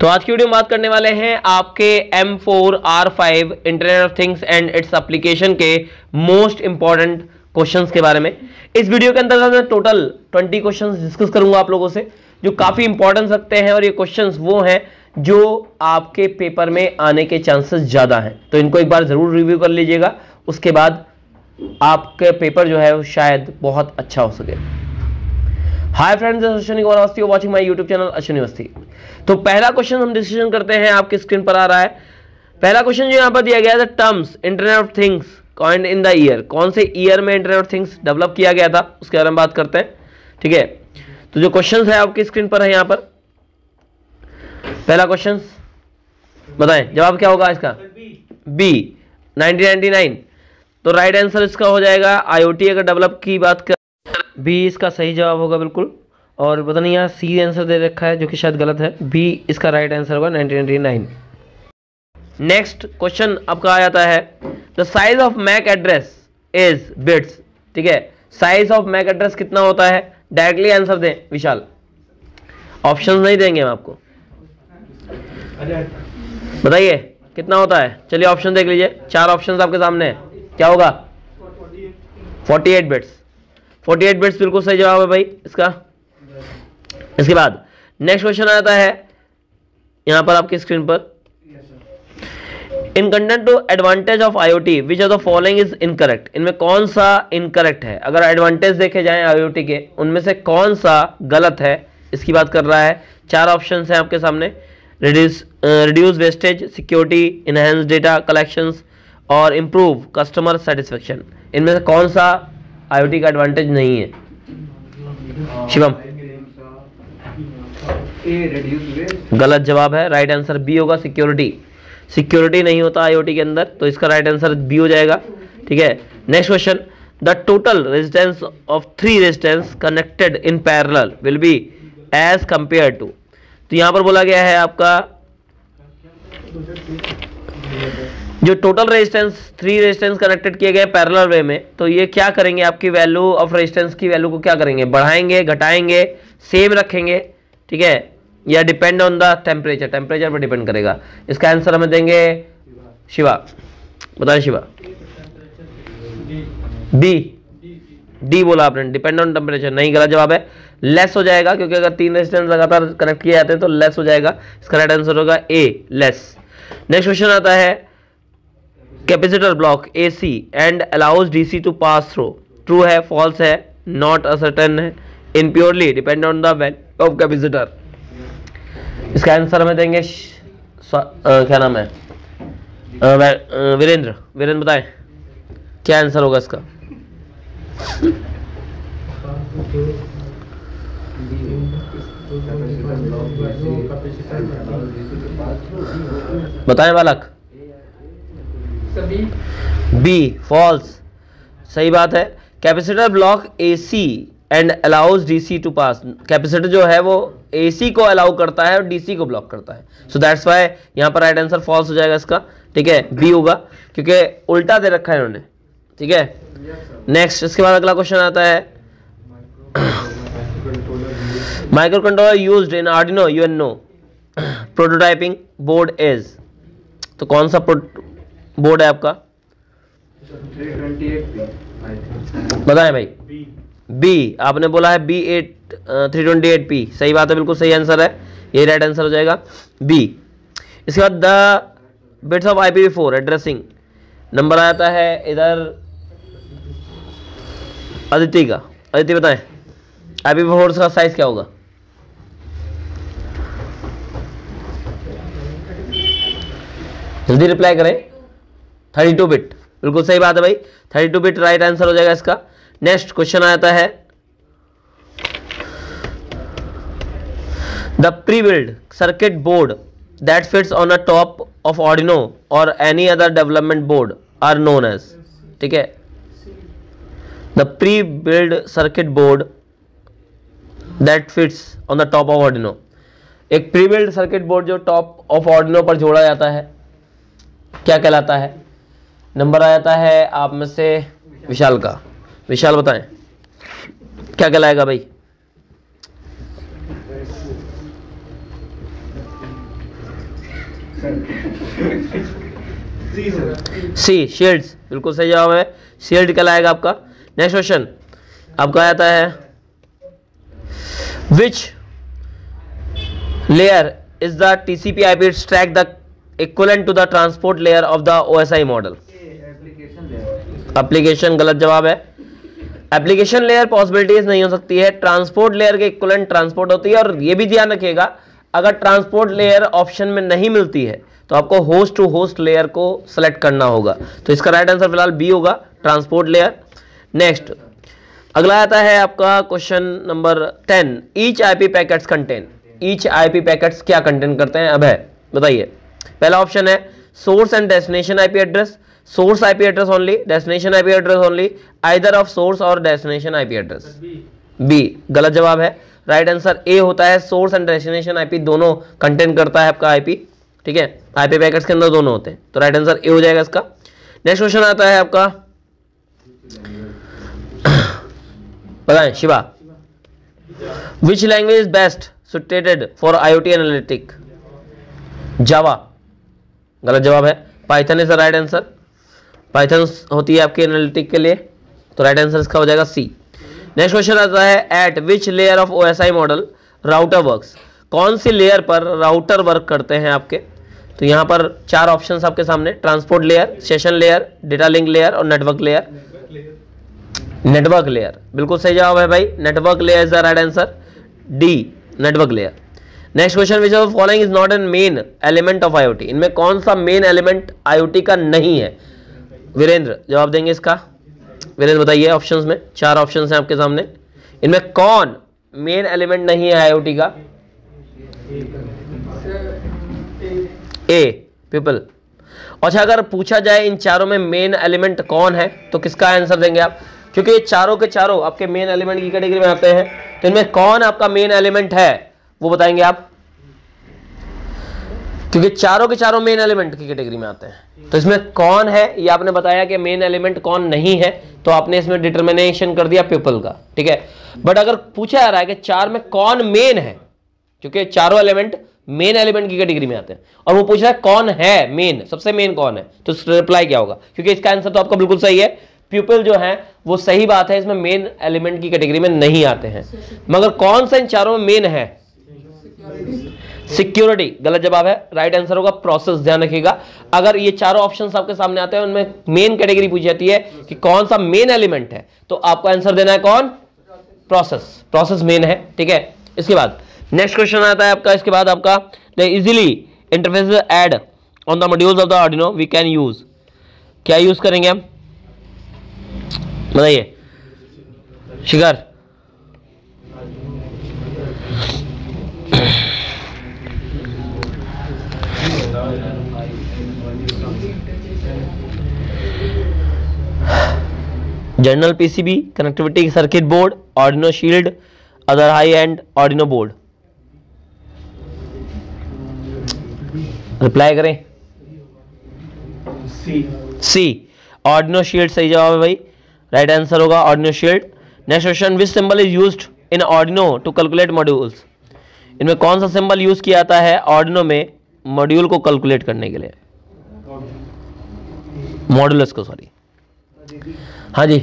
तो आज की वीडियो में बात करने वाले हैं आपके M4R5 internet of things and its application के मोस्ट इंपॉर्टेंट क्वेश्चंस के बारे में। इस वीडियो के अंदर मैं टोटल 20 क्वेश्चंस डिस्कस करूंगा आप लोगों से, जो काफी इंपॉर्टेंस रखते हैं और ये क्वेश्चंस वो हैं जो आपके पेपर में आने के चांसेस ज्यादा हैं। तो इनको एक बार जरूर रिव्यू कर लीजिएगा, उसके बाद आपके पेपर जो है वो शायद बहुत अच्छा हो सके। Hi friends, Ashwini Kumar Awasthi, watching my YouTube channel Ashwini Awasthi. तो पहला क्वेश्चन हम डिस्कशन करते हैं, आपके स्क्रीन पर आ रहा है। पहला क्वेश्चन जो यहाँ पर दिया गया है, the terms internet of things coined in the year, कौन से ईयर में इंटरनेट ऑफ थिंग्स डेवलप किया गया था उसके बारे में बात करते हैं। ठीक है, तो जो क्वेश्चन है आपकी स्क्रीन पर है यहाँ पर। पहला क्वेश्चन बताएं, जवाब क्या होगा इसका? बी 1999। तो राइट आंसर इसका हो जाएगा IoT अगर डेवलप की बात कर, बी इसका सही जवाब होगा बिल्कुल। और पता नहीं यहाँ सी आंसर दे रखा है जो कि शायद गलत है। बी इसका राइट आंसर होगा 1999। नेक्स्ट क्वेश्चन आपका आ जाता है, the size of MAC address is bits. ठीक है, साइज ऑफ मैक एड्रेस कितना होता है? डायरेक्टली आंसर दें विशाल, ऑप्शन नहीं देंगे हम आपको। बताइए कितना होता है। चलिए ऑप्शन देख लीजिए, 4 ऑप्शन आपके सामने है। क्या होगा? 48 बिट्स। 48 बिट्स बिल्कुल सही जवाब है भाई इसका। इसके बाद नेक्स्ट क्वेश्चन आता है यहां पर आपकी स्क्रीन पर, in content to advantage of IoT which of the following is incorrect. इनमें कौन सा इनकरेक्ट है? अगर एडवांटेज देखे जाएं IoT के, उनमें से कौन सा गलत है इसकी बात कर रहा है। 4 ऑप्शन हैं आपके सामने, reduce wastage, security, enhance data collections और इंप्रूव कस्टमर सेटिस्फेक्शन। इनमें से कौन सा IoT का एडवांटेज नहीं है? शिवम, गलत जवाब है। राइट आंसर बी होगा, सिक्योरिटी। सिक्योरिटी नहीं होता IoT के अंदर, तो इसका राइट आंसर बी हो जाएगा। ठीक है, next question, the total resistance of 3 resistance connected in parallel will be as compare to. तो यहां पर बोला गया है आपका जो टोटल रेजिस्टेंस 3 रेजिस्टेंस कनेक्टेड किए गए पैरेलल वे में, तो ये क्या करेंगे? आपकी वैल्यू ऑफ रेजिस्टेंस की वैल्यू को क्या करेंगे? बढ़ाएंगे, घटाएंगे, सेम रखेंगे? ठीक है, या depend on the temperature, temperature पर डिपेंड करेगा। इसका आंसर हमें देंगे शिवा। बताएं शिवा। बी, डी बोला आपने, डिपेंड ऑन टेम्परेचर नहीं, गलत जवाब है। लेस हो जाएगा, क्योंकि अगर 3 रेजिस्टेंस लगातार कनेक्ट किए जाते हैं तो लेस हो जाएगा। इसका राइट आंसर होगा ए, लेस। नेक्स्ट क्वेश्चन आता है, capacitor block AC and allows DC to pass through. True है, फॉल्स है, नॉट असर्टेन है, impurely depend on the value of capacitor. इसका आंसर हमें देंगे क्या नाम है, वीरेंद्र। वीरेंद्र बताएं क्या आंसर होगा इसका? बताएं बालक। बी, फॉल्स, सही बात है। Capacitor block AC and allows DC to pass. Capacitor जो है वो AC को अलाउ करता है और DC को ब्लॉक करता है, सो दैट्स व्हाई यहाँ पर राइट आंसर फॉल्स हो जाएगा इसका। ठीक है, बी होगा, क्योंकि उल्टा दे रखा है इन्होंने। ठीक है, नेक्स्ट इसके बाद अगला क्वेश्चन आता है, micro controller used in Arduino UNO prototyping board is. तो कौन सा बोर्ड है आपका? 328P। बताएं भाई। बी आपने बोला है, बी 328P सही बात है, बिल्कुल सही आंसर है, ये राइट आंसर हो जाएगा बी। इसके बाद the bits of IPv4 addressing number आता है इधर अदिति का। अदिति बताएं IPv4 का साइज क्या होगा? जल्दी रिप्लाई करें। 32 बिट, बिल्कुल सही बात है भाई, 32 बिट राइट आंसर हो जाएगा इसका। नेक्स्ट क्वेश्चन आता है, the pre build circuit board that fits on a top of Arduino और any other development board are known as. ठीक है, the pre build circuit board that fits on the top of Arduino। एक pre build circuit board जो top of Arduino पर जोड़ा जाता है क्या कहलाता है? नंबर आ जाता है आप में से विशाल का। विशाल बताएं क्या कहलाएगा भाई? सी शील्ड्स, बिल्कुल सही जवाब है, शील्ड कहलाएगा आपका। नेक्स्ट क्वेश्चन आपका आता है which layer is the TCP IP track the equivalent to the transport layer of the OSI model. Application गलत जवाब है। एप्लीकेशन लेयर पॉसिबिलिटीज नहीं हो सकती है, ट्रांसपोर्ट लेयर के इक्विवेलेंट ट्रांसपोर्ट होती है। और ये भी ध्यान रखिएगा, अगर ट्रांसपोर्ट लेयर ऑप्शन में नहीं मिलती है तो आपको होस्ट टू होस्ट लेयर को सेलेक्ट करना होगा। तो इसका राइट आंसर फिलहाल बी होगा, ट्रांसपोर्ट लेयर। नेक्स्ट अगला आता है आपका question number 10, each IP packets contain. Each IP packets क्या कंटेन करते हैं, अब है बताइए। पहला ऑप्शन है source and destination IP address, source IP address only, destination IP address only, either of source और डेस्टिनेशन आईपी एड्रेस। बी गलत जवाब है। राइट आंसर ए होता है, सोर्स एंड डेस्टिनेशन आईपी दोनों कंटेन करता है आपका आईपी। ठीक है, आईपी पैकेट्स के अंदर दोनों होते हैं, तो राइट आंसर ए हो जाएगा इसका। नेक्स्ट क्वेश्चन आता है आपका, बताएं Shiva, which language is best suited for IoT analytic. Java गलत जवाब है, Python is the right answer. Python होती है आपके एनालिटिक के लिए, तो राइट आंसर इसका हो जाएगा सी। नेक्स्ट क्वेश्चन आता है eight which layer of OSI model router works. कौन सी लेयर पर राउटर वर्क करते हैं आपके। तो यहां पर चार ऑप्शंस आपके सामने, transport layer, session layer, data link layer और नेटवर्क लेयर। नेटवर्क लेयर बिल्कुल सही जवाब है भाई, network layer is the right answer, D network layer. Next question, which of following is not an main element of IoT. इनमें कौन सा main element IoT का नहीं है। वीरेंद्र जवाब देंगे इसका, वीरेंद्र बताइए। ऑप्शंस में चार ऑप्शंस हैं आपके सामने, इनमें कौन मेन एलिमेंट नहीं है आईओटी का। ए पीपल। अच्छा अगर पूछा जाए इन चारों में मेन एलिमेंट कौन है तो किसका आंसर देंगे आप, क्योंकि ये चारों के चारों आपके मेन एलिमेंट की कैटेगरी में आते हैं, तो इनमें कौन आपका मेन एलिमेंट है वो बताएंगे आप, क्योंकि चारों के चारों मेन एलिमेंट की कैटेगरी में आते हैं। तो इसमें कौन है ये आपने बताया कि मेन एलिमेंट कौन नहीं है, तो आपने इसमें डिटर्मिनेशन कर दिया पीपल का। ठीक है, बट अगर पूछा जा रहा है कि चार में कौन मेन है, क्योंकि चारों एलिमेंट मेन एलिमेंट की कैटेगरी में आते हैं, और वो पूछ रहा है कौन है मेन, सबसे मेन कौन है, तो रिप्लाई क्या होगा, क्योंकि इसका आंसर तो आपका बिल्कुल सही है, पीपल जो है वो सही बात है, इसमें मेन एलिमेंट की कैटेगरी में नहीं आते हैं। मगर कौन सा इन चारों में मेन है, सिक्योरिटी गलत जवाब है, राइट आंसर होगा प्रोसेस। ध्यान रखिएगा, अगर ये चारों ऑप्शंस आपके सामने आते हैं उनमें मेन कैटेगरी पूछी जाती है कि कौन सा मेन एलिमेंट है, तो आपको आंसर देना है कौन, प्रोसेस। प्रोसेस मेन है। ठीक है, इसके बाद नेक्स्ट क्वेश्चन आता है आपका, इसके बाद आपका easily interface add on the modules of the Arduino we can use. क्या यूज करेंगे हम, बताइए Shikhar. General PCB, connectivity circuit board, Arduino shield, other high end Arduino board. Reply करें। सी आर्डिनो शील्ड सही जवाब है भाई, राइट आंसर होगा Arduino shield. Next question, which symbol is used in Arduino to calculate modules. इनमें कौन सा symbol use किया जाता है आर्डिनो में मॉड्यूल को कैलकुलेट करने के लिए, मॉड्यूलस को, सॉरी। हाँ जी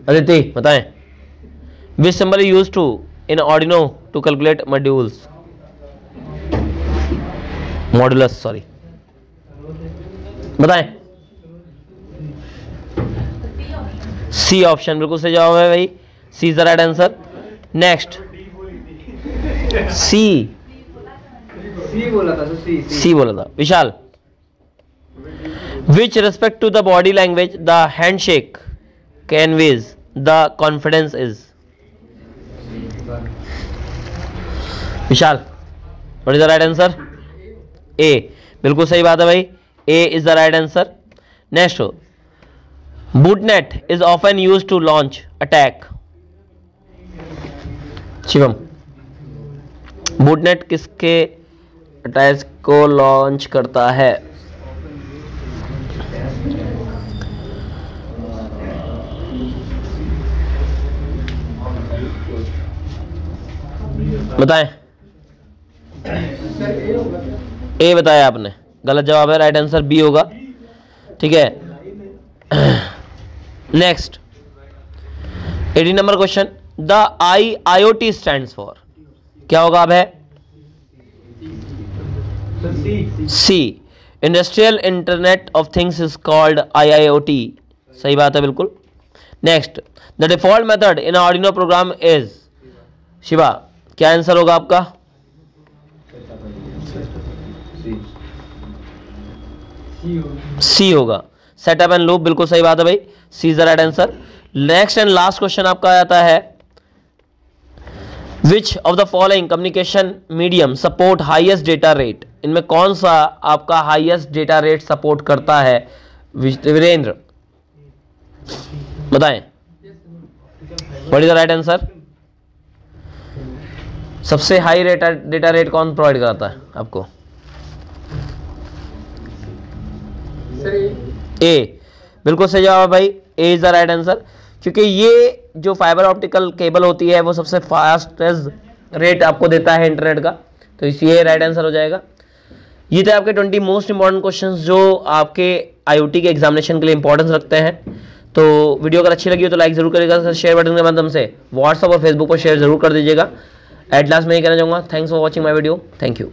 अदिति बताएं, which symbol is used to in Arduino to calculate modules, modulus, sorry बताएं। सी ऑप्शन बिल्कुल सही जवाब है भाई, C is the right answer. Next C बोला था, सी बोला था Vishal. Which respect to the body language the handshake conveys the confidence is। Vishal what is the right answer? A बिल्कुल सही बात है भाई, A is the right answer। next, bootnet is often used to launch attack। Shivam, bootnet किसके attack को launch करता है, बताएं। ए बताया आपने, गलत जवाब है, राइट आंसर बी होगा। ठीक है, next 18 number question, the IoT stands for, क्या होगा? अब है C, industrial internet of things is called IIoT, सही बात है बिल्कुल। Next, the default method in Arduino program is, Shiva क्या आंसर होगा आपका? सी होगा, सेटअप एंड लूप, बिल्कुल सही बात है भाई, C is the right answer. Next and last question आपका आता है, which of the following communication medium support highest data rate, इनमें कौन सा आपका हाईएस्ट डेटा रेट सपोर्ट करता है? वीरेंद्र बताएं, what is the right answer? सबसे हाई डेटा रेट कौन प्रोवाइड कराता है आपको? ए, बिल्कुल सही जवाब है भाई, ए इज द राइट आंसर, क्योंकि ये जो फाइबर ऑप्टिकल केबल होती है वो सबसे फास्टेस्ट रेट आपको देता है इंटरनेट का, तो इसलिए राइट आंसर हो जाएगा। ये थे आपके 20 मोस्ट इंपॉर्टेंट क्वेश्चंस जो आपके IoT के एग्जामिनेशन के लिए इंपॉर्टेंस रखते हैं। तो वीडियो अगर अच्छी लगी हो तो लाइक जरूर करिएगा, शेयर बटन के माध्यम से व्हाट्सएप और फेसबुक पर शेयर जरूर कर दीजिएगा। एट लास्ट मैं ये कहना चाहूँगा, thanks for watching my video, thank you.